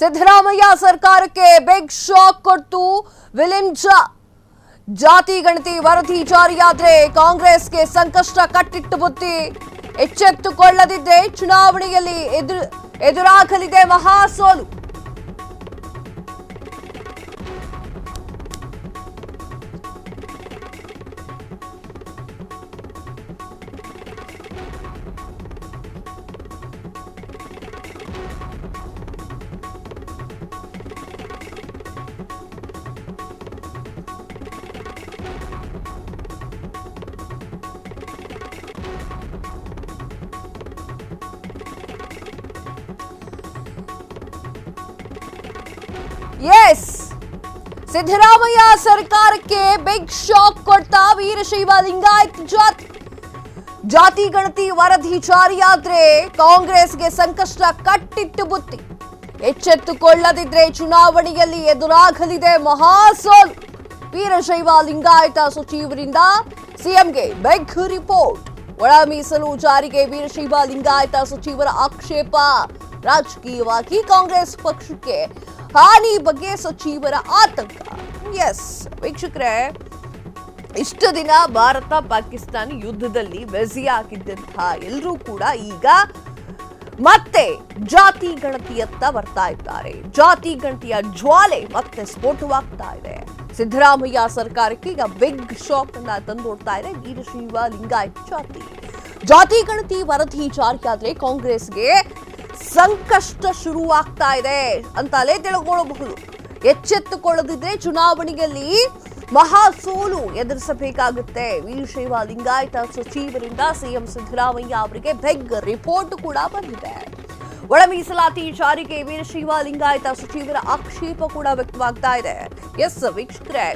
ಸಿದ್ದರಾಮಯ್ಯ ಸರ್ಕಾರಕ್ಕೆ big shock ಕೊಡ್ತು ವಿಲಿಂ ಜಾತಿ ಗಣತಿ ವರದಿ ಜಾರಿಯಾದ್ರೆ ಕಾಂಗ್ರೆಸ್ಗೆ ಸಂಕಷ್ಟ ಕಟ್ಟಿಟ್ಟು ಬುತ್ತಿ. ಎಚ್ಚೆತ್ತುಕೊಳ್ಳದಿದ್ರೆ ಚುನಾವಣೆಯಲ್ಲಿ ಎದುರಾಗಲಿದೆ ಮಹಾ ಸೋಲು. ಎಸ್, ಸಿದ್ದರಾಮಯ್ಯ ಸರ್ಕಾರಕ್ಕೆ ಬಿಗ್ ಶಾಕ್ ಕೊಡ್ತಾ ವೀರಶೈವ ಲಿಂಗಾಯತ್ ಜಾತಿ ಗಣತಿ ವರದಿ ಜಾರಿಯಾದ್ರೆ ಕಾಂಗ್ರೆಸ್ಗೆ ಸಂಕಷ್ಟ ಕಟ್ಟಿಟ್ಟು ಬುತ್ತಿ. ಎಚ್ಚೆತ್ತುಕೊಳ್ಳದಿದ್ರೆ ಚುನಾವಣೆಯಲ್ಲಿ ಎದುರಾಗಲಿದೆ ಮಹಾಸೋಲು. ವೀರಶೈವ ಲಿಂಗಾಯತ ಸಚಿವರಿಂದ ಸಿಎಂಗೆ ಬಿಗ್ ರಿಪೋರ್ಟ್. ಒಳ ಮೀಸಲು ಜಾರಿಗೆ ವೀರಶೈವ ಲಿಂಗಾಯತ ಸಚಿವರ ಆಕ್ಷೇಪ. ರಾಜಕೀಯವಾಗಿ ಕಾಂಗ್ರೆಸ್ ಪಕ್ಷಕ್ಕೆ ಹಾನಿ ಬಗ್ಗೆ ಸಚಿವರ ಆತಂಕ. ಎಸ್ ವೀಕ್ಷಕರೇ, ಇಷ್ಟು ದಿನ ಭಾರತ ಪಾಕಿಸ್ತಾನ ಯುದ್ಧದಲ್ಲಿ ಬ್ಯುಸಿಯಾಗಿದ್ದಂತಹ ಎಲ್ಲರೂ ಕೂಡ ಈಗ ಮತ್ತೆ ಜಾತಿ ಗಣತಿಯತ್ತ ಬರ್ತಾ ಇದ್ದಾರೆ. ಜಾತಿ ಗಣತಿಯ ಜ್ವಾಲೆ ಮತ್ತೆ ಸ್ಫೋಟವಾಗ್ತಾ ಇದೆ. ಸಿದ್ದರಾಮಯ್ಯ ಸರ್ಕಾರಕ್ಕೆ ಈಗ ಬಿಗ್ ಶಾಕ್ ಅನ್ನ ತಂದೊಡ್ತಾ ಇದೆ ವೀರಶೈವ ಲಿಂಗಾಯತ್ ಜಾತಿ ಗಣತಿ ವರದಿ ಜಾರಿಯಾದ್ರೆ ಕಾಂಗ್ರೆಸ್ಗೆ ಸಂಕಷ್ಟ ಶುರುವಾಗ್ತಾ ಇದೆ ಅಂತಲೇ ತಿಳ್ಕೊಳ್ಳಬಹುದು. ಎಚ್ಚೆತ್ತುಕೊಳ್ಳದಿದ್ರೆ ಚುನಾವಣೆಯಲ್ಲಿ ಮಹಾ ಸೋಲು ಎದುರಿಸಬೇಕಾಗುತ್ತೆ. ವೀರಶೈವ ಲಿಂಗಾಯತ ಸಚಿವರಿಂದ ಸಿಎಂ ಸಿದ್ದರಾಮಯ್ಯ ಅವರಿಗೆ ಬಿಗ್ ರಿಪೋರ್ಟ್ ಕೂಡ ಬಂದಿದೆ. ಒಳ ಮೀಸಲಾತಿ ಜಾರಿಗೆ ವೀರಶೈವ ಲಿಂಗಾಯತ ಸಚಿವರ ಆಕ್ಷೇಪ ಕೂಡ ವ್ಯಕ್ತವಾಗ್ತಾ ಇದೆ. ಎಸ್ ವೀಕ್ಷಕರೇ,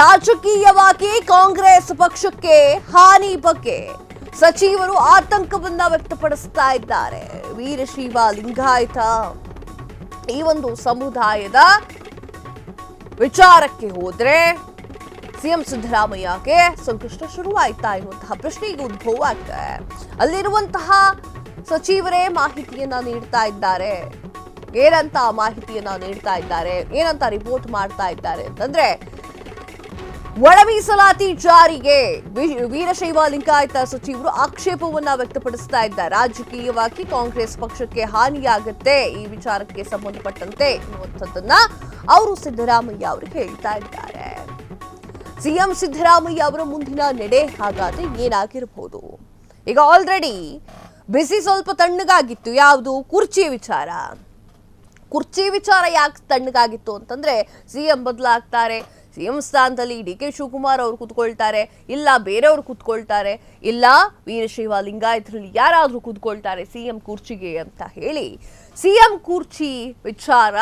ರಾಜಕೀಯವಾಗಿ ಕಾಂಗ್ರೆಸ್ ಪಕ್ಷಕ್ಕೆ ಹಾನಿ ಬಗ್ಗೆ ಸಚಿವರು ಆತಂಕವನ್ನ ವ್ಯಕ್ತಪಡಿಸ್ತಾ ಇದ್ದಾರೆ. ವೀರಶೈವ ಲಿಂಗಾಯತ ಈ ಒಂದು ಸಮುದಾಯದ ವಿಚಾರಕ್ಕೆ ಹೋದ್ರೆ ಸಿಎಂ ಸಿದ್ದರಾಮಯ್ಯಗೆ ಸಂಕಷ್ಟ ಶುರುವಾಯ್ತಾ ಎನ್ನುವಂತಹ ಪ್ರಶ್ನೆ ಈಗ ಉದ್ಭವ ಆಗ್ತದೆ. ಅಲ್ಲಿರುವಂತಹ ಸಚಿವರೇ ಮಾಹಿತಿಯನ್ನ ನೀಡ್ತಾ ಇದ್ದಾರೆ. ಏನಂತ ಮಾಹಿತಿಯನ್ನ ನೀಡ್ತಾ ಇದ್ದಾರೆ, ಏನಂತ ರಿಪೋರ್ಟ್ ಮಾಡ್ತಾ ಇದ್ದಾರೆ ಅಂತಂದ್ರೆ, ಒಳ ಮೀಸಲಾತಿ ಜಾರಿಗೆ ವೀರಶೈವ ಲಿಂಗಾಯತ ಸಚಿವರು ಆಕ್ಷೇಪವನ್ನ ವ್ಯಕ್ತಪಡಿಸ್ತಾ ಇದ್ದಾರೆ. ರಾಜಕೀಯವಾಗಿ ಕಾಂಗ್ರೆಸ್ ಪಕ್ಷಕ್ಕೆ ಹಾನಿಯಾಗುತ್ತೆ ಈ ವಿಚಾರಕ್ಕೆ ಸಂಬಂಧಪಟ್ಟಂತೆ ಎನ್ನುವಂಥದ್ದನ್ನ ಅವರು ಸಿದ್ದರಾಮಯ್ಯ ಅವರು ಹೇಳ್ತಾ ಇದ್ದಾರೆ. ಸಿಎಂ ಸಿದ್ದರಾಮಯ್ಯ ಅವರ ಮುಂದಿನ ನಡೆ ಹಾಗಾದ್ರೆ ಏನಾಗಿರಬಹುದು? ಈಗ ಆಲ್ರೆಡಿ ಬಿಸಿ ಸ್ವಲ್ಪ ತಣ್ಣಗಾಗಿತ್ತು. ಯಾವುದು? ಕುರ್ಚಿ ವಿಚಾರ. ಕುರ್ಚಿ ವಿಚಾರ ಯಾಕೆ ತಣ್ಣಗಾಗಿತ್ತು ಅಂತಂದ್ರೆ, ಸಿಎಂ ಬದಲಾಗ್ತಾರೆ, ಸಿಎಂ ಸ್ಥಾನದಲ್ಲಿ ಡಿ.ಕೆ. ಶಿವಕುಮಾರ್ ಅವರು ಕೂತ್ಕೊಳ್ತಾರೆ, ಇಲ್ಲ ಬೇರೆಯವರು ಕೂತ್ಕೊಳ್ತಾರೆ, ಇಲ್ಲ ವೀರಶೈವ ಲಿಂಗಾಯತರಲ್ಲಿ ಯಾರಾದ್ರೂ ಕೂತ್ಕೊಳ್ತಾರೆ ಸಿಎಂ ಕುರ್ಚಿಗೆ ಅಂತ ಹೇಳಿ ಸಿಎಂ ಕುರ್ಚಿ ವಿಚಾರ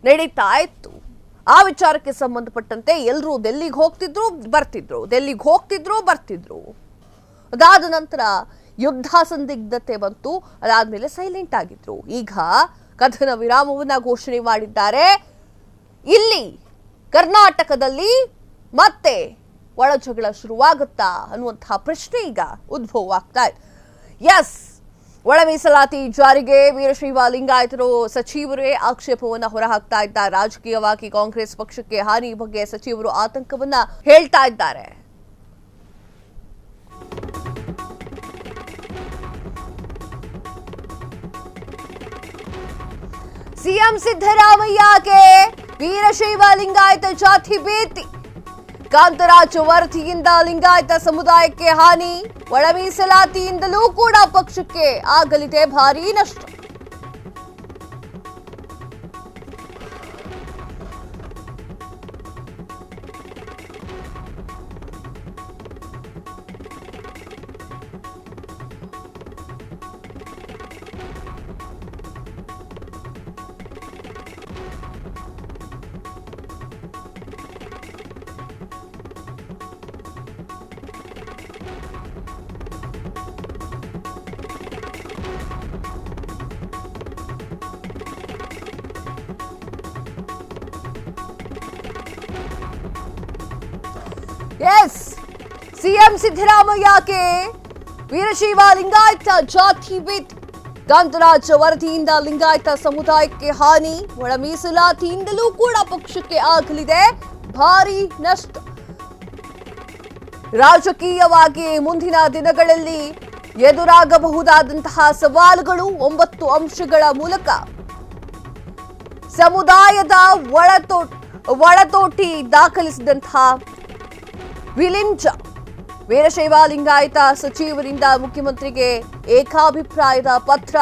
ನಡೀತಾ ಇತ್ತು. ಆ ವಿಚಾರಕ್ಕೆ ಸಂಬಂಧಪಟ್ಟಂತೆ ಎಲ್ಲರೂ ಡೆಲ್ಲಿಗೆ ಹೋಗ್ತಿದ್ರು ಬರ್ತಿದ್ರು. ಅದಾದ ನಂತರ ಯುದ್ಧ ಸಂದಿಗ್ಧತೆ ಬಂತು. ಅದಾದ್ಮೇಲೆ ಸೈಲೆಂಟ್ ಆಗಿದ್ರು. ಈಗ ಕದನ ವಿರಾಮವನ್ನ ಘೋಷಣೆ ಮಾಡಿದ್ದಾರೆ. ಇಲ್ಲಿ ಕರ್ನಾಟಕದಲ್ಲಿ ಮತ್ತೆ ಒಳ ಜಗಳ ಶುರುವಾಗುತ್ತಾ ಅನ್ನುವಂತಹ ಪ್ರಶ್ನೆ ಈಗ ಉದ್ಭವ ಆಗ್ತಾ ಇದೆ. ಎಸ್, ಒಳ ಮೀಸಲಾತಿ ಜಾರಿಗೆ ವೀರಶೈವ ಲಿಂಗಾಯತರು ಸಚಿವರೇ ಆಕ್ಷೇಪವನ್ನ ಹೊರಹಾಕ್ತಾ ಇದ್ದಾರೆ. ರಾಜಕೀಯವಾಗಿ ಕಾಂಗ್ರೆಸ್ ಪಕ್ಷಕ್ಕೆ ಹಾನಿ ಬಗ್ಗೆ ಸಚಿವರು ಆತಂಕವನ್ನ ಹೇಳ್ತಾ ಇದ್ದಾರೆ. ಸಿಎಂ ಸಿದ್ದರಾಮಯ್ಯಗೆ ವೀರಶೈವ ಲಿಂಗಾಯತ ಜಾತಿ ಭೀತಿ. ಕಾಂತರಾಜ್ ವರದಿಯಿಂದ ಲಿಂಗಾಯತ ಸಮುದಾಯಕ್ಕೆ ಹಾನಿ. ಒಳ ಮೀಸಲಾತಿಯಿಂದಲೂ ಕೂಡ ಪಕ್ಷಕ್ಕೆ ಆಗಲಿದೆ ಭಾರೀ ನಷ್ಟ. ಎಸ್, ಸಿಎಂ ಸಿದ್ದರಾಮಯ್ಯಗೆ ವೀರಶೈವ ಲಿಂಗಾಯತ ಜಾತಿ ಭೀತಿ. ಕಾಂತರಾಜ್ ವರದಿಯಿಂದ ಲಿಂಗಾಯತ ಸಮುದಾಯಕ್ಕೆ ಹಾನಿ, ಒಳ ಮೀಸಲಾತಿಯಿಂದಲೂ ಕೂಡ ಪಕ್ಷಕ್ಕೆ ಆಗಲಿದೆ ಭಾರಿ ನಷ್ಟ. ರಾಜಕೀಯವಾಗಿ ಮುಂದಿನ ದಿನಗಳಲ್ಲಿ ಎದುರಾಗಬಹುದಾದಂತಹ ಸವಾಲುಗಳು 9 ಅಂಶಗಳ ಮೂಲಕ ಸಮುದಾಯದ ಒಳತೋಟಿ ದಾಖಲಿಸಿದಂತಹ ವಿಲಿಂಜ ವೀರಶೈವ ಲಿಂಗಾಯತ ಸಚಿವರಿಂದ ಮುಖ್ಯಮಂತ್ರಿಗೆ ಏಕಾಭಿಪ್ರಾಯದ ಪತ್ರ.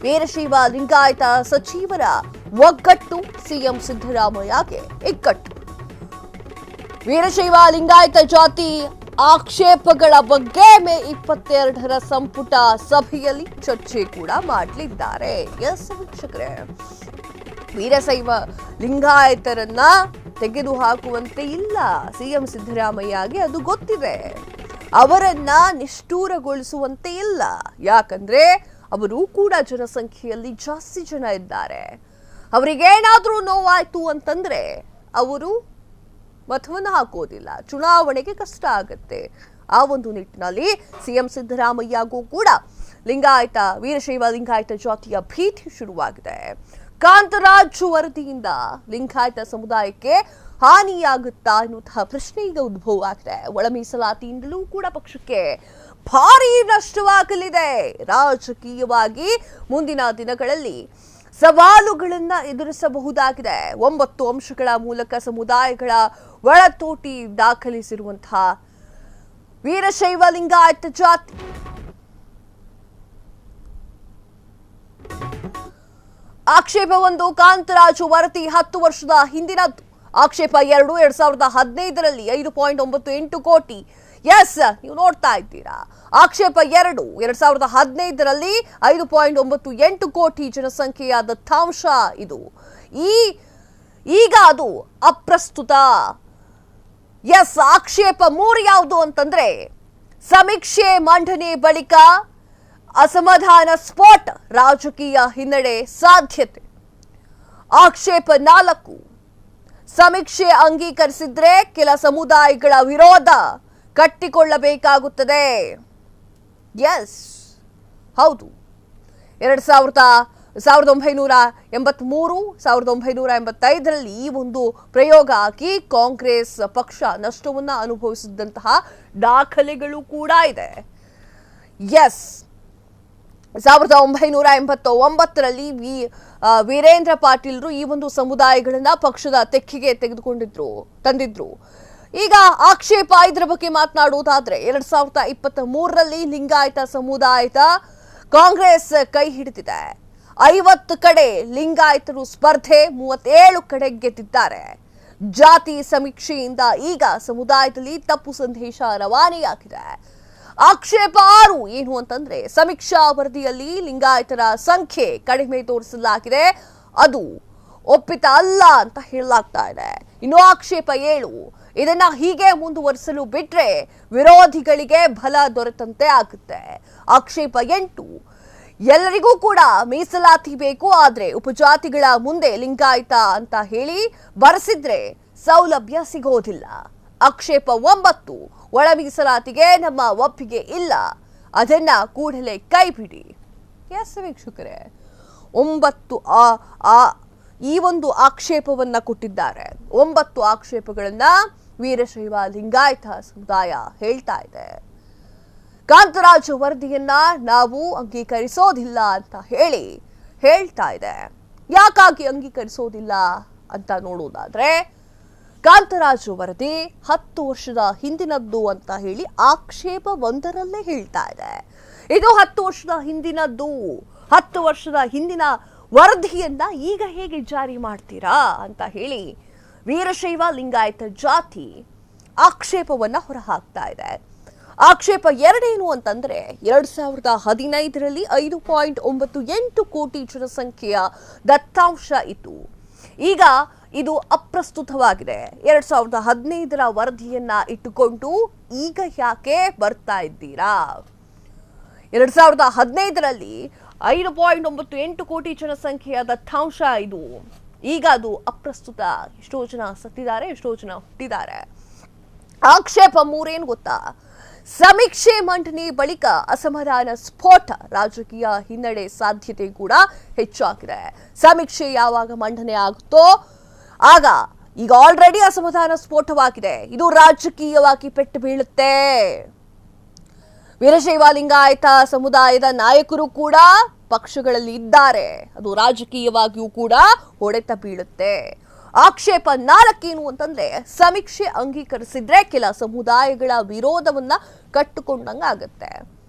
ವೀರಶೈವ ಲಿಂಗಾಯತ ಸಚಿವರ ಒಗ್ಗಟ್ಟು ಸಿಎಂ ಸಿದ್ದರಾಮಯ್ಯಗೆ ಇಕ್ಕಟ್ಟು. ವೀರಶೈವ ಲಿಂಗಾಯತ ಜಾತಿ ಆಕ್ಷೇಪಗಳ ಬಗ್ಗೆ ಮೇ 22ರ ಸಂಪುಟ ಸಭೆಯಲ್ಲಿ ಚರ್ಚೆ ಕೂಡ ಮಾಡಲಿದ್ದಾರೆ. ಎಸ್ ವೀಕ್ಷಕರೇ, ವೀರಶೈವ ಲಿಂಗಾಯತರನ್ನ ತೆಗೆದು ಹಾಕುವಂತೆ ಇಲ್ಲ ಸಿಎಂ ಸಿದ್ದರಾಮಯ್ಯಗೆ, ಅದು ಗೊತ್ತಿದೆ. ಅವರನ್ನ ನಿಷ್ಠೂರಗೊಳಿಸುವಂತೆ ಇಲ್ಲ, ಯಾಕಂದ್ರೆ ಅವರು ಕೂಡ ಜನಸಂಖ್ಯೆಯಲ್ಲಿ ಜಾಸ್ತಿ ಜನ ಇದ್ದಾರೆ. ಅವರಿಗೇನಾದ್ರೂ ನೋವಾಯ್ತು ಅಂತಂದ್ರೆ ಅವರು ಮತವನ್ನು ಹಾಕೋದಿಲ್ಲ, ಚುನಾವಣೆಗೆ ಕಷ್ಟ ಆಗುತ್ತೆ. ಆ ಒಂದು ನಿಟ್ಟಿನಲ್ಲಿ ಸಿಎಂ ಸಿದ್ದರಾಮಯ್ಯಗೂ ಕೂಡ ಲಿಂಗಾಯತ ವೀರಶೈವ ಲಿಂಗಾಯತ ಜಾತಿಯ ಭೀತಿ ಶುರುವಾಗಿದೆ. ಕಾಂತರಾಜ್ ವರದಿಯಿಂದ ಲಿಂಗಾಯತ ಸಮುದಾಯಕ್ಕೆ ಹಾನಿಯಾಗುತ್ತಾ ಎನ್ನುವಂತಹ ಪ್ರಶ್ನೆ ಈಗ ಉದ್ಭವ ಆಗಿದೆ. ಒಳ ಮೀಸಲಾತಿಯಿಂದಲೂ ಕೂಡ ಪಕ್ಷಕ್ಕೆ ಭಾರಿ ನಷ್ಟವಾಗಲಿದೆ. ರಾಜಕೀಯವಾಗಿ ಮುಂದಿನ ದಿನಗಳಲ್ಲಿ ಸವಾಲುಗಳನ್ನ ಎದುರಿಸಬಹುದಾಗಿದೆ. 9 ಅಂಶಗಳ ಮೂಲಕ ಸಮುದಾಯಗಳ ಒಳತೋಟಿ ದಾಖಲಿಸಿರುವಂತಹ ವೀರಶೈವ ಲಿಂಗಾಯತ ಜಾತಿ. ಆಕ್ಷೇಪ 1, ಕಾಂತರಾಜು ವರದಿ 10 ವರ್ಷದ ಹಿಂದಿನದ್ದು. ಆಕ್ಷೇಪ 2, 2015ರಲ್ಲಿ 5.98 ಕೋಟಿ. ಎಸ್, ನೀವು ನೋಡ್ತಾ ಇದ್ದೀರಾ. ಆಕ್ಷೇಪ 2, 2015ರಲ್ಲಿ 5.98 ಕೋಟಿ ಜನಸಂಖ್ಯೆಯ ದತ್ತಾಂಶ ಇದು. ಈಗ ಅದು ಅಪ್ರಸ್ತುತ. ಎಸ್, ಆಕ್ಷೇಪ 3 ಯಾವುದು ಅಂತಂದ್ರೆ ಸಮೀಕ್ಷೆ ಮಂಡನೆ ಬಳಿಕ ಅಸಮಾಧಾನ ಸ್ಫೋಟ, ರಾಜಕೀಯ ಹಿನ್ನಡೆ ಸಾಧ್ಯತೆ. ಆಕ್ಷೇಪ 4, ಸಮೀಕ್ಷೆ ಅಂಗೀಕರಿಸಿದ್ರೆ ಕೆಲ ಸಮುದಾಯಗಳ ವಿರೋಧ ಕಟ್ಟಿಕೊಳ್ಳಬೇಕಾಗುತ್ತದೆ. ಎಸ್, ಹೌದು. 1983, 1985ರಲ್ಲಿ ಈ ಒಂದು ಪ್ರಯೋಗ ಆಗಿ ಕಾಂಗ್ರೆಸ್ ಪಕ್ಷ ನಷ್ಟವನ್ನ ಅನುಭವಿಸಿದಂತಹ ದಾಖಲೆಗಳು ಕೂಡ ಇದೆ. ಎಸ್, 1989ರಲ್ಲಿ ವೀರೇಂದ್ರ ಪಾಟೀಲ್ರು ಈ ಒಂದು ಸಮುದಾಯಗಳನ್ನ ಪಕ್ಷದ ತೆಕ್ಕೆಗೆ ತಂದಿದ್ರು. ಈಗ ಆಕ್ಷೇಪ 5ರ ಬಗ್ಗೆ ಮಾತನಾಡುವುದಾದ್ರೆ 2023ರಲ್ಲಿ ಲಿಂಗಾಯತ ಸಮುದಾಯದ ಕಾಂಗ್ರೆಸ್ ಕೈ ಹಿಡಿದಿದೆ. 50 ಕಡೆ ಲಿಂಗಾಯತರು ಸ್ಪರ್ಧೆ, 37 ಕಡೆ ಗೆದ್ದಿದ್ದಾರೆ. ಜಾತಿ ಸಮೀಕ್ಷೆಯಿಂದ ಈಗ ಸಮುದಾಯದಲ್ಲಿ ತಪ್ಪು ಸಂದೇಶ ರವಾನೆಯಾಗಿದೆ. ಆಕ್ಷೇಪ 6 ಏನು ಅಂತಂದ್ರೆ ಸಮೀಕ್ಷಾ ವರದಿಯಲ್ಲಿ ಲಿಂಗಾಯತರ ಸಂಖ್ಯೆ ಕಡಿಮೆ ತೋರಿಸಲಾಗಿದೆ, ಅದು ಒಪ್ಪಿತ ಅಲ್ಲ ಅಂತ ಹೇಳಲಾಗ್ತಾ ಇದೆ. ಇನ್ನು ಆಕ್ಷೇಪ 7, ಇದನ್ನ ಹೀಗೆ ಮುಂದುವರಿಸಲು ಬಿಟ್ರೆ ವಿರೋಧಿಗಳಿಗೆ ಬಲ ದೊರೆತಂತೆ ಆಗುತ್ತೆ. ಆಕ್ಷೇಪ 8, ಎಲ್ಲರಿಗೂ ಕೂಡ ಮೀಸಲಾತಿ ಬೇಕು, ಆದ್ರೆ ಉಪಜಾತಿಗಳ ಮುಂದೆ ಲಿಂಗಾಯತ ಅಂತ ಹೇಳಿ ಬರೆಸಿದ್ರೆ ಸೌಲಭ್ಯ ಸಿಗೋದಿಲ್ಲ. ಆಕ್ಷೇಪ 9, ಒಳ ಮೀಸಲಾತಿಗೆ ನಮ್ಮ ಒಪ್ಪಿಗೆ ಇಲ್ಲ, ಅದನ್ನ ಕೂಡಲೇ ಕೈಬಿಡಿ. ಎಸ್ ವೀಕ್ಷಕರೇ, 9 ಈ ಒಂದು ಆಕ್ಷೇಪವನ್ನ ಕೊಟ್ಟಿದ್ದಾರೆ. 9 ಆಕ್ಷೇಪಗಳನ್ನ ವೀರಶೈವ ಲಿಂಗಾಯತ ಸಮುದಾಯ ಹೇಳ್ತಾ ಇದೆ. ಕಾಂತರಾಜ್ ವರದಿಯನ್ನ ನಾವು ಅಂಗೀಕರಿಸೋದಿಲ್ಲ ಅಂತ ಹೇಳ್ತಾ ಇದೆ. ಯಾಕಾಗಿ ಅಂಗೀಕರಿಸೋದಿಲ್ಲ ಅಂತ ನೋಡೋದಾದ್ರೆ ಕಾಂತರಾಜ್ ವರದಿ 10 ವರ್ಷದ ಹಿಂದಿನದ್ದು ಅಂತ ಹೇಳಿ ಆಕ್ಷೇಪ 1ರಲ್ಲೇ ಹೇಳ್ತಾ ಇದೆ. ಇದು 10 ವರ್ಷದ ಹಿಂದಿನದ್ದು. 10 ವರ್ಷದ ಹಿಂದಿನ ವರದಿಯನ್ನ ಈಗ ಹೇಗೆ ಜಾರಿ ಮಾಡ್ತೀರಾ ಅಂತ ಹೇಳಿ ವೀರಶೈವ ಲಿಂಗಾಯತ ಜಾತಿ ಆಕ್ಷೇಪವನ್ನ ಹೊರಹಾಕ್ತಾ ಇದೆ. ಆಕ್ಷೇಪ 2 ಏನು ಅಂತಂದ್ರೆ 2015ರಲ್ಲಿ 5.98 ಕೋಟಿ ಜನಸಂಖ್ಯೆಯ ದತ್ತಾಂಶ ಇತ್ತು. ಈಗ ಇದು ಅಪ್ರಸ್ತುತವಾಗಿದೆ. 2015ರ ವರದಿಯನ್ನ ಇಟ್ಟುಕೊಂಡು ಈಗ ಯಾಕೆ ಬರ್ತಾ ಇದ್ದೀರಾ? 2015ರಲ್ಲಿ 5.98 ಕೋಟಿ ಜನಸಂಖ್ಯೆಯ ದತ್ತಾಂಶ ಇದು. ಈಗ ಅದು ಅಪ್ರಸ್ತುತ. ಎಷ್ಟೋ ಜನ ಸತ್ತಿದ್ದಾರೆ, ಎಷ್ಟೋ ಜನ ಹುಟ್ಟಿದ್ದಾರೆ. ಆಕ್ಷೇಪ 3 ಏನು ಗೊತ್ತಾ? ಸಮೀಕ್ಷೆ ಮಂಡನೆ ಬಳಿಕ ಅಸಮಾಧಾನ ಸ್ಫೋಟ, ರಾಜಕೀಯ ಹಿನ್ನಡೆ ಸಾಧ್ಯತೆ ಕೂಡ ಹೆಚ್ಚಾಗಿದೆ. ಸಮೀಕ್ಷೆ ಯಾವಾಗ ಮಂಡನೆ ಆಗುತ್ತೋ ಆಗ ಈಗ ಆಲ್ರೆಡಿ ಅಸಮಾಧಾನ ಸ್ಫೋಟವಾಗಿದೆ. ಇದು ರಾಜಕೀಯವಾಗಿ ಪೆಟ್ಟು ಬೀಳುತ್ತೆ. ವೀರಶೈವ ಲಿಂಗಾಯತ ಸಮುದಾಯದ ನಾಯಕರು ಕೂಡ ಪಕ್ಷಗಳಲ್ಲಿ ಇದ್ದಾರೆ. ಅದು ರಾಜಕೀಯವಾಗಿಯೂ ಕೂಡ ಹೊಡೆತ ಬೀಳುತ್ತೆ. ಆಕ್ಷೇಪ 4 ಏನು ಅಂತಂದ್ರೆ, ಸಮೀಕ್ಷೆ ಅಂಗೀಕರಿಸಿದ್ರೆ ಕೆಲ ಸಮುದಾಯಗಳ ವಿರೋಧವನ್ನ ಕಟ್ಟುಕೊಂಡಂಗಾಗತ್ತೆ.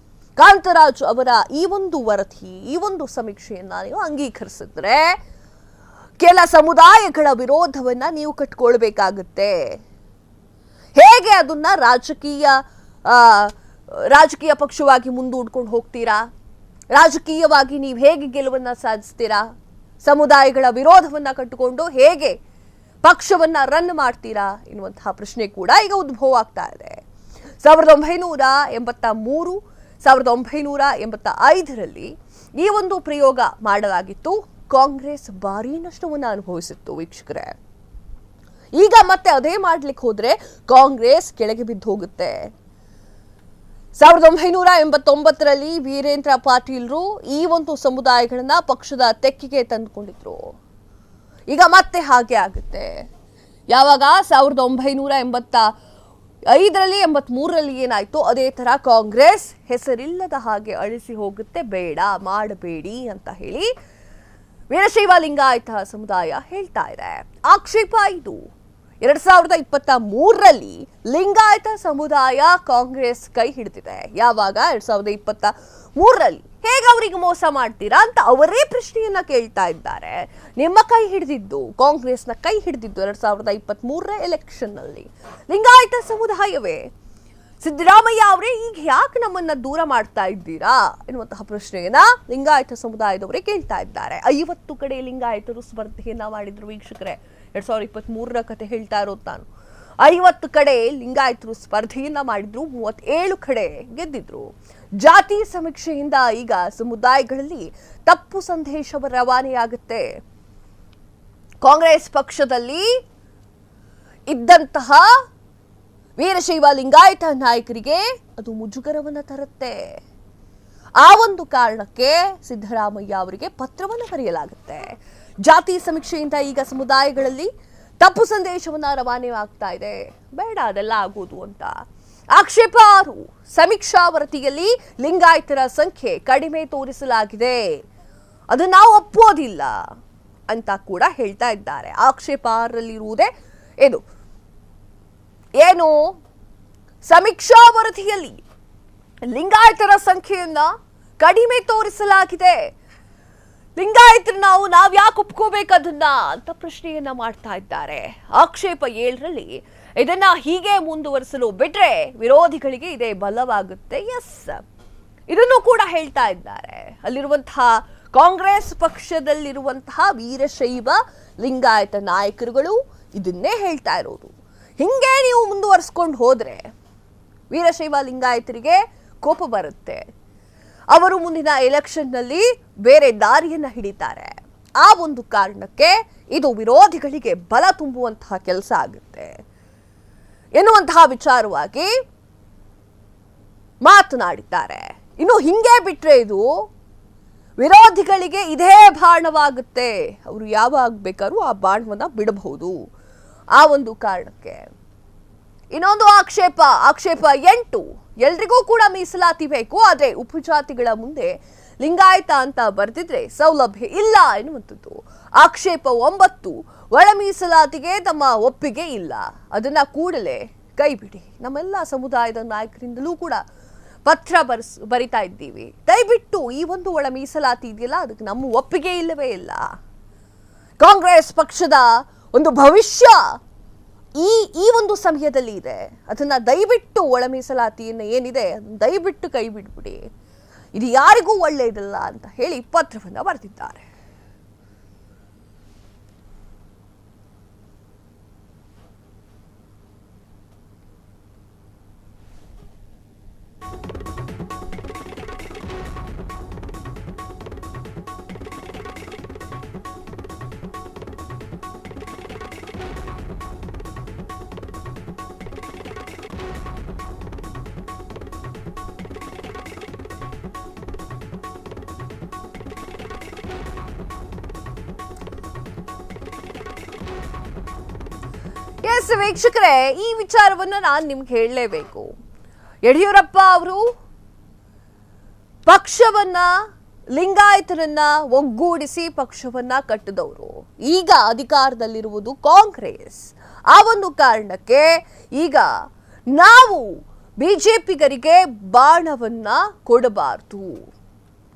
ಕಾಂತರಾಜ್ ಅವರ ಈ ಒಂದು ವರದಿ, ಈ ಒಂದು ಸಮೀಕ್ಷೆಯನ್ನ ನೀವು ಅಂಗೀಕರಿಸಿದ್ರೆ ಕೆಲ ಸಮುದಾಯಗಳ ವಿರೋಧವನ್ನ ನೀವು ಕಟ್ಕೊಳ್ಬೇಕಾಗತ್ತೆ. ಹೇಗೆ ಅದನ್ನ ರಾಜಕೀಯ ಪಕ್ಷವಾಗಿ ಮುಂದೂಡ್ಕೊಂಡು ಹೋಗ್ತೀರಾ? ರಾಜಕೀಯವಾಗಿ ನೀವು ಹೇಗೆ ಗೆಲುವನ್ನ ಸಾಧಿಸ್ತೀರಾ? ಸಮುದಾಯಗಳ ವಿರೋಧವನ್ನ ಕಟ್ಟಿಕೊಂಡು ಹೇಗೆ ಪಕ್ಷವನ್ನ ರನ್ ಮಾಡ್ತೀರಾ ಎನ್ನುವಂತಹ ಪ್ರಶ್ನೆ ಕೂಡ ಈಗ ಉದ್ಭವ ಆಗ್ತಾ ಇದೆ. 1983, 1985ರಲ್ಲಿ ಈ ಒಂದು ಪ್ರಯೋಗ ಮಾಡಲಾಗಿತ್ತು. ಕಾಂಗ್ರೆಸ್ ಭಾರೀ ನಷ್ಟವನ್ನು ಅನುಭವಿಸಿತ್ತು ವೀಕ್ಷಕರೇ. ಈಗ ಮತ್ತೆ ಅದೇ ಮಾಡ್ಲಿಕ್ಕೆ ಹೋದ್ರೆ ಕಾಂಗ್ರೆಸ್ ಕೆಳಗೆ ಬಿದ್ದು ಹೋಗುತ್ತೆ. 1989ರಲ್ಲಿ ವೀರೇಂದ್ರ ಪಾಟೀಲ್ರು ಈ ಒಂದು ಸಮುದಾಯಗಳನ್ನ ಪಕ್ಷದ ತೆಕ್ಕೆಗೆ ತಂದುಕೊಂಡಿದ್ರು. ಈಗ ಮತ್ತೆ ಹಾಗೆ ಆಗುತ್ತೆ. ಯಾವಾಗ 1985ರಲ್ಲಿ 83ರಲ್ಲಿ ಏನಾಯ್ತು ಅದೇ ತರ ಕಾಂಗ್ರೆಸ್ ಹೆಸರಿಲ್ಲದ ಹಾಗೆ ಅಳಿಸಿ ಹೋಗುತ್ತೆ. ಬೇಡ, ಮಾಡಬೇಡಿ ಅಂತ ಹೇಳಿ ವೀರಶೈವ ಲಿಂಗಾಯತ ಸಮುದಾಯ ಹೇಳ್ತಾ ಇದೆ. ಆಕ್ಷೇಪ ಇದು. 2023ರಲ್ಲಿ ಲಿಂಗಾಯತ ಸಮುದಾಯ ಕಾಂಗ್ರೆಸ್ ಕೈ ಹಿಡಿದಿದೆ. ಯಾವಾಗ 2023ರಲ್ಲಿ ಹೇಗೆ ಅವರಿಗೆ ಮೋಸ ಮಾಡ್ತೀರಾ ಅಂತ ಅವರೇ ಪ್ರಶ್ನೆಯನ್ನ ಕೇಳ್ತಾ ಇದ್ದಾರೆ. ನಿಮ್ಮ ಕೈ ಹಿಡಿದಿದ್ದು, ಕಾಂಗ್ರೆಸ್ನ ಕೈ ಹಿಡಿದಿದ್ದು 2023ರ ಎಲೆಕ್ಷನ್ ನಲ್ಲಿ ಲಿಂಗಾಯತ ಸಮುದಾಯವೇ. ಸಿದ್ದರಾಮಯ್ಯ ಅವರೇ ಈಗ ಯಾಕೆ ನಮ್ಮನ್ನ ದೂರ ಮಾಡ್ತಾ ಇದ್ದೀರಾ ಎನ್ನುವಂತಹ ಪ್ರಶ್ನೆಯನ್ನ ಲಿಂಗಾಯತ ಸಮುದಾಯದವರೇ ಕೇಳ್ತಾ ಇದ್ದಾರೆ. 50 ಕಡೆ ಲಿಂಗಾಯತರು ಸ್ಪರ್ಧೆಯನ್ನ ಮಾಡಿದ್ರು ವೀಕ್ಷಕರೇ. 2023ರ ಕತೆ ಹೇಳ್ತಾ ಇರೋದು ನಾನು. 50 ಕಡೆ ಲಿಂಗಾಯತರು ಸ್ಪರ್ಧೆಯನ್ನ ಮಾಡಿದ್ರು, 37 ಕಡೆ ಗೆದ್ದಿದ್ರು. ಜಾತಿ ಸಮೀಕ್ಷೆಯಿಂದ ಈಗ ಸಮುದಾಯಗಳಲ್ಲಿ ತಪ್ಪು ಸಂದೇಶ ರವಾನೆಯಾಗುತ್ತೆ. ಕಾಂಗ್ರೆಸ್ ಪಕ್ಷದಲ್ಲಿ ಇದ್ದಂತಹ ವೀರಶೈವ ಲಿಂಗಾಯತ ನಾಯಕರಿಗೆ ಅದು ಮುಜುಗರವನ್ನ ತರುತ್ತೆ. ಆ ಒಂದು ಕಾರಣಕ್ಕೆ ಸಿದ್ದರಾಮಯ್ಯ ಅವರಿಗೆ ಪತ್ರವನ್ನು ಬರೆಯಲಾಗುತ್ತೆ. ಜಾತಿ ಸಮೀಕ್ಷೆಯಿಂದ ಈಗ ಸಮುದಾಯಗಳಲ್ಲಿ ತಪ್ಪು ಸಂದೇಶವನ್ನ ರವಾನೆ ಆಗ್ತಾ ಇದೆ. ಬೇಡ ಅದೆಲ್ಲ ಆಗೋದು ಅಂತ. ಆಕ್ಷೇಪ 6, ಸಮೀಕ್ಷಾ ವರದಿಯಲ್ಲಿ ಲಿಂಗಾಯತರ ಸಂಖ್ಯೆ ಕಡಿಮೆ ತೋರಿಸಲಾಗಿದೆ, ಅದು ನಾವು ಒಪ್ಪೋದಿಲ್ಲ ಅಂತ ಕೂಡ ಹೇಳ್ತಾ ಇದ್ದಾರೆ. ಆಕ್ಷೇಪ 6ರಲ್ಲಿರುವುದೇ ಏನು, ಸಮೀಕ್ಷಾ ವರದಿಯಲ್ಲಿ ಲಿಂಗಾಯತರ ಸಂಖ್ಯೆಯನ್ನ ಕಡಿಮೆ ತೋರಿಸಲಾಗಿದೆ. ಲಿಂಗಾಯತರು ನಾವ್ ಯಾಕೆ ಒಪ್ಕೋಬೇಕು ಅದನ್ನ ಅಂತ ಪ್ರಶ್ನೆಯನ್ನ ಮಾಡ್ತಾ ಇದ್ದಾರೆ. ಆಕ್ಷೇಪ 7ರಲ್ಲಿ ಇದನ್ನ ಹೀಗೆ ಮುಂದುವರಿಸಲು ಬಿಟ್ರೆ ವಿರೋಧಿಗಳಿಗೆ ಇದೇ ಬಲವಾಗುತ್ತೆ. ಎಸ್, ಇದನ್ನು ಕೂಡ ಹೇಳ್ತಾ ಇದ್ದಾರೆ. ಅಲ್ಲಿರುವಂತಹ ಕಾಂಗ್ರೆಸ್ ಪಕ್ಷದಲ್ಲಿರುವಂತಹ ವೀರಶೈವ ಲಿಂಗಾಯತ ನಾಯಕರುಗಳು ಇದನ್ನೇ ಹೇಳ್ತಾ ಇರೋದು. ಹಿಂಗೆ ನೀವು ಮುಂದುವರಿಸ್ಕೊಂಡು ಹೋದ್ರೆ ವೀರಶೈವ ಲಿಂಗಾಯತರಿಗೆ ಕೋಪ ಬರುತ್ತೆ. ಅವರು ಮುಂದಿನ ಎಲೆಕ್ಷನ್ನಲ್ಲಿ ಬೇರೆ ದಾರಿಯನ್ನ ಹಿಡಿತಾರೆ. ಆ ಒಂದು ಕಾರಣಕ್ಕೆ ಇದು ವಿರೋಧಿಗಳಿಗೆ ಬಲ ತುಂಬುವಂತಹ ಕೆಲಸ ಆಗುತ್ತೆ ಎನ್ನುವಂತಹ ವಿಚಾರವಾಗಿ ಮಾತನಾಡಿದ್ದಾರೆ. ಇನ್ನು ಹಿಂಗೆ ಬಿಟ್ರೆ ಇದು ವಿರೋಧಿಗಳಿಗೆ ಇದೇ ಬಾಣವಾಗುತ್ತೆ. ಅವರು ಯಾವಾಗ ಬೇಕಾದ್ರೂ ಆ ಬಾಣವನ್ನ ಬಿಡಬಹುದು. ಆ ಒಂದು ಕಾರಣಕ್ಕೆ ಇನ್ನೊಂದು ಆಕ್ಷೇಪ 8, ಎಲ್ರಿಗೂ ಕೂಡ ಮೀಸಲಾತಿ ಬೇಕು, ಆದ್ರೆ ಉಪಜಾತಿಗಳ ಮುಂದೆ ಲಿಂಗಾಯತ ಅಂತ ಬರ್ತಿದ್ರೆ ಸೌಲಭ್ಯ ಇಲ್ಲ ಎನ್ನುವಂಥದ್ದು. ಆಕ್ಷೇಪ 9, ಒಳ ಮೀಸಲಾತಿಗೆ ತಮ್ಮ ಒಪ್ಪಿಗೆ ಇಲ್ಲ, ಅದನ್ನ ಕೂಡಲೇ ಕೈಬಿಡಿ. ನಮ್ಮೆಲ್ಲ ಸಮುದಾಯದ ನಾಯಕರಿಂದಲೂ ಕೂಡ ಪತ್ರ ಬರಿತಾ ಇದ್ದೀವಿ, ದಯವಿಟ್ಟು ಈ ಒಂದು ಒಳ ಮೀಸಲಾತಿ ಇದೆಯಲ್ಲ ಅದಕ್ಕೆ ನಮ್ಮ ಒಪ್ಪಿಗೆ ಇಲ್ಲವೇ ಇಲ್ಲ. ಕಾಂಗ್ರೆಸ್ ಪಕ್ಷದ ಒಂದು ಭವಿಷ್ಯ ಈ ಒಂದು ಸಮಯದಲ್ಲಿ ಇದೆ. ಅದನ್ನ ದಯವಿಟ್ಟು ಒಳ ಮೀಸಲಾತಿಯನ್ನು ಏನಿದೆ ಅದನ್ನ ದಯವಿಟ್ಟು ಕೈ ಬಿಟ್ಬಿಡಿ, ಇದು ಯಾರಿಗೂ ಒಳ್ಳೆಯದಲ್ಲ ಅಂತ ಹೇಳಿ ಪತ್ರವನ್ನ ಬರೆದಿದ್ದಾರೆ. ಎಸ್ ವೀಕ್ಷಕರೇ, ಈ ವಿಚಾರವನ್ನ ನಾನು ನಿಮ್ಗೆ ಹೇಳಲೇಬೇಕು. ಯಡಿಯೂರಪ್ಪ ಅವರು ಪಕ್ಷವನ್ನ, ಲಿಂಗಾಯತರನ್ನ ಒಗ್ಗೂಡಿಸಿ ಪಕ್ಷವನ್ನ ಕಟ್ಟಿದವರು. ಈಗ ಅಧಿಕಾರದಲ್ಲಿರುವುದು ಕಾಂಗ್ರೆಸ್. ಆ ಒಂದು ಕಾರಣಕ್ಕೆ ಈಗ ನಾವು ಬಿಜೆಪಿಗರಿಗೆ ಬಾಣವನ್ನ ಕೊಡಬಾರದು.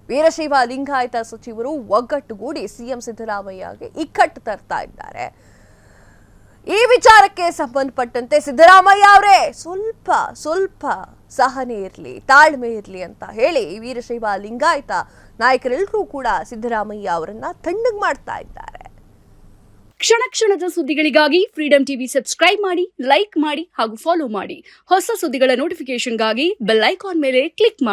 ವೀರಶೈವ ಲಿಂಗಾಯತ ಸಚಿವರು ಒಗ್ಗಟ್ಟುಗೂಡಿ ಸಿಎಂ ಸಿದ್ದರಾಮಯ್ಯಗೆ ಇಕ್ಕಟ್ಟು ತರ್ತಾ ಇದ್ದಾರೆ. ಈ ವಿಚಾರಕ್ಕೆ ಸಂಬಂಧಪಟ್ಟಂತೆ ಸಿದ್ದರಾಮಯ್ಯ ಅವರೇ ಸ್ವಲ್ಪ ಸಹನೆ ಇರಲಿ, ತಾಳ್ಮೆ ಇರಲಿ ಅಂತ ಹೇಳಿ ವೀರಶೈವ ಲಿಂಗಾಯತ ನಾಯಕರೆಲ್ಲರೂ ಕೂಡ ಸಿದ್ದರಾಮಯ್ಯ ಅವರನ್ನ ತಣ್ಣಗೆ ಮಾಡ್ತಾ ಇದ್ದಾರೆ. ಕ್ಷಣ ಕ್ಷಣದ ಸುದ್ದಿಗಳಿಗಾಗಿ ಫ್ರೀಡಂ ಟಿವಿ ಸಬ್ಸ್ಕ್ರೈಬ್ ಮಾಡಿ, ಲೈಕ್ ಮಾಡಿ ಹಾಗೂ ಫಾಲೋ ಮಾಡಿ. ಹೊಸ ಸುದ್ದಿಗಳ ನೋಟಿಫಿಕೇಶನ್ಗಾಗಿ ಬೆಲ್ ಐಕಾನ್ ಮೇಲೆ ಕ್ಲಿಕ್ ಮಾಡಿ.